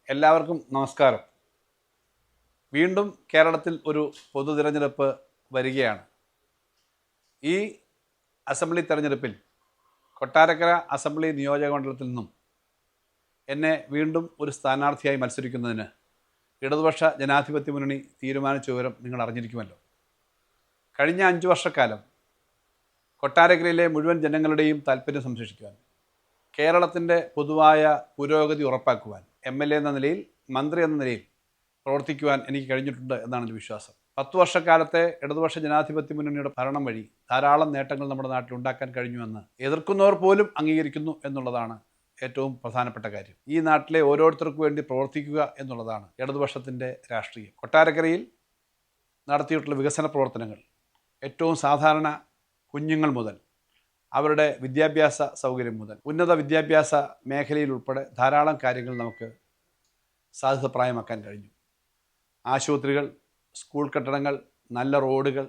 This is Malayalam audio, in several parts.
എല്ലാവർക്കും നമസ്കാരം. വീണ്ടും കേരളത്തിൽ ഒരു പൊതു തിരഞ്ഞെടുപ്പ് വരികയാണ്. ഈ അസംബ്ലി തെരഞ്ഞെടുപ്പിൽ കൊട്ടാരക്കര അസംബ്ലി നിയോജകമണ്ഡലത്തിൽ നിന്നും എന്നെ വീണ്ടും ഒരു സ്ഥാനാർത്ഥിയായി മത്സരിക്കുന്നതിന് ഇടതുപക്ഷ ജനാധിപത്യ മുന്നണി തീരുമാനിച്ച വിവരം നിങ്ങൾ അറിഞ്ഞിരിക്കുമല്ലോ. കഴിഞ്ഞ 5 വർഷക്കാലം കൊട്ടാരക്കരയിലെ മുഴുവൻ ജനങ്ങളുടെയും താല്പര്യം സംരക്ഷിക്കുവാൻ, കേരളത്തിൻ്റെ പൊതുവായ പുരോഗതി ഉറപ്പാക്കുവാൻ MLA എന്ന നിലയിൽ, മന്ത്രി എന്ന നിലയിൽ പ്രവർത്തിക്കുവാൻ എനിക്ക് കഴിഞ്ഞിട്ടുണ്ട് എന്നാണ് എൻ്റെ വിശ്വാസം. 10 വർഷക്കാലത്തെ ഇടതുപക്ഷ ജനാധിപത്യ മുന്നണിയുടെ ഭരണം വഴി ധാരാളം നേട്ടങ്ങൾ നമ്മുടെ നാട്ടിൽ ഉണ്ടാക്കാൻ കഴിഞ്ഞുവെന്ന് എതിർക്കുന്നവർ പോലും അംഗീകരിക്കുന്നു എന്നുള്ളതാണ് ഏറ്റവും പ്രധാനപ്പെട്ട കാര്യം. ഈ നാട്ടിലെ ഓരോരുത്തർക്കു വേണ്ടി പ്രവർത്തിക്കുക എന്നുള്ളതാണ് ഇടതുപക്ഷത്തിൻ്റെ രാഷ്ട്രീയം. കൊട്ടാരക്കരയിൽ നടത്തിയിട്ടുള്ള വികസന പ്രവർത്തനങ്ങൾ ഏറ്റവും സാധാരണ കുഞ്ഞുങ്ങൾ മുതൽ അവരുടെ വിദ്യാഭ്യാസ സൗകര്യം മുതൽ ഉന്നത വിദ്യാഭ്യാസ മേഖലയിൽ ഉൾപ്പെടെ ധാരാളം കാര്യങ്ങൾ നമുക്ക് സാധ്യതപ്രായമാക്കാൻ കഴിഞ്ഞു. ആശുപത്രികൾ, സ്കൂൾ കെട്ടിടങ്ങൾ, നല്ല റോഡുകൾ,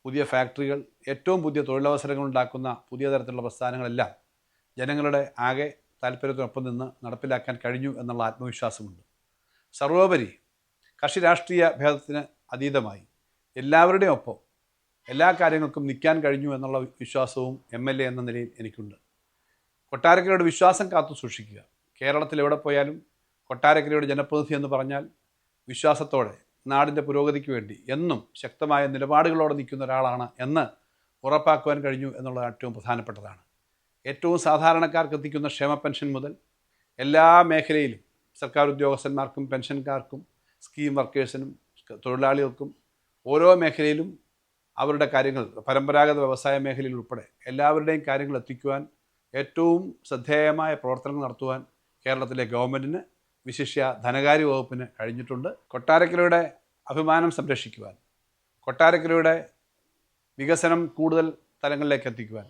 പുതിയ ഫാക്ടറികൾ, ഏറ്റവും പുതിയ തൊഴിലവസരങ്ങൾ ഉണ്ടാക്കുന്ന പുതിയ തരത്തിലുള്ള പ്രസ്ഥാനങ്ങളെല്ലാം ജനങ്ങളുടെ ആകെ താല്പര്യത്തിനൊപ്പം നിന്ന് നടപ്പിലാക്കാൻ കഴിഞ്ഞു എന്നുള്ള ആത്മവിശ്വാസമുണ്ട്. സർവോപരി കക്ഷി രാഷ്ട്രീയ ഭേദത്തിന് അതീതമായി എല്ലാവരുടെയും ഒപ്പം എല്ലാ കാര്യങ്ങൾക്കും നിൽക്കാൻ കഴിഞ്ഞു എന്നുള്ള വിശ്വാസവും MLA എന്ന നിലയിൽ എനിക്കുണ്ട്. കൊട്ടാരക്കരയുടെ വിശ്വാസം കാത്തു സൂക്ഷിക്കുക. കേരളത്തിൽ എവിടെ പോയാലും കൊട്ടാരക്കരയുടെ ജനപ്രതിനിധി എന്ന് പറഞ്ഞാൽ വിശ്വാസത്തോടെ നാടിൻ്റെ പുരോഗതിക്ക് വേണ്ടി എന്നും ശക്തമായ നിലപാടുകളോടെ നിൽക്കുന്ന ഒരാളാണ് എന്ന് ഉറപ്പാക്കുവാൻ കഴിഞ്ഞു എന്നുള്ളത് ഏറ്റവും പ്രധാനപ്പെട്ടതാണ്. ഏറ്റവും സാധാരണക്കാർക്ക് എത്തിക്കുന്ന ക്ഷേമ പെൻഷൻ മുതൽ എല്ലാ മേഖലയിലും സർക്കാർ ഉദ്യോഗസ്ഥന്മാർക്കും പെൻഷൻകാർക്കും സ്കീം വർക്കേഴ്സിനും തൊഴിലാളികൾക്കും ഓരോ മേഖലയിലും അവരുടെ കാര്യങ്ങൾ, പരമ്പരാഗത വ്യവസായ മേഖലയിൽ ഉൾപ്പെടെ എല്ലാവരുടെയും കാര്യങ്ങൾ എത്തിക്കുവാൻ ഏറ്റവും ശ്രദ്ധേയമായ പ്രവർത്തനങ്ങൾ നടത്തുവാൻ കേരളത്തിലെ ഗവൺമെൻറ്റിന്, വിശിഷ്യ ധനകാര്യ വകുപ്പിന് കഴിഞ്ഞിട്ടുണ്ട്. കൊട്ടാരക്കരയുടെ അഭിമാനം സംരക്ഷിക്കുവാൻ, കൊട്ടാരക്കരയുടെ വികസനം കൂടുതൽ തലങ്ങളിലേക്ക് എത്തിക്കുവാൻ,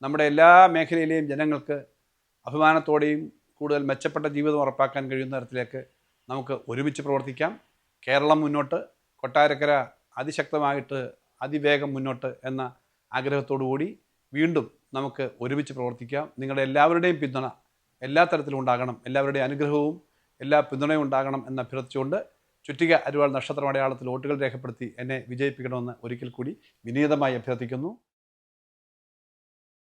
നമ്മുടെ എല്ലാ മേഖലയിലെയും ജനങ്ങൾക്ക് അഭിമാനത്തോടെയും കൂടുതൽ മെച്ചപ്പെട്ട ജീവിതം ഉറപ്പാക്കാൻ കഴിയുന്ന തരത്തിലേക്ക് നമുക്ക് ഒരുമിച്ച് പ്രവർത്തിക്കാം. കേരളം മുന്നോട്ട്, കൊട്ടാരക്കര അതിശക്തമായിട്ട് അതിവേഗം മുന്നോട്ട് എന്ന ആഗ്രഹത്തോടു കൂടി വീണ്ടും നമുക്ക് ഒരുമിച്ച് പ്രവർത്തിക്കാം. നിങ്ങളുടെ എല്ലാവരുടെയും പിന്തുണ എല്ലാ തരത്തിലും ഉണ്ടാകണം, എല്ലാവരുടെയും അനുഗ്രഹവും എല്ലാ പിന്തുണയും ഉണ്ടാകണം എന്ന് അഭ്യർത്ഥിച്ചുകൊണ്ട് ചുറ്റിക അരിവാൾ നക്ഷത്ര അടയാളത്തിൽ വോട്ടുകൾ രേഖപ്പെടുത്തി എന്നെ വിജയിപ്പിക്കണമെന്ന് ഒരിക്കൽ കൂടി വിനീതമായി അഭ്യർത്ഥിക്കുന്നു.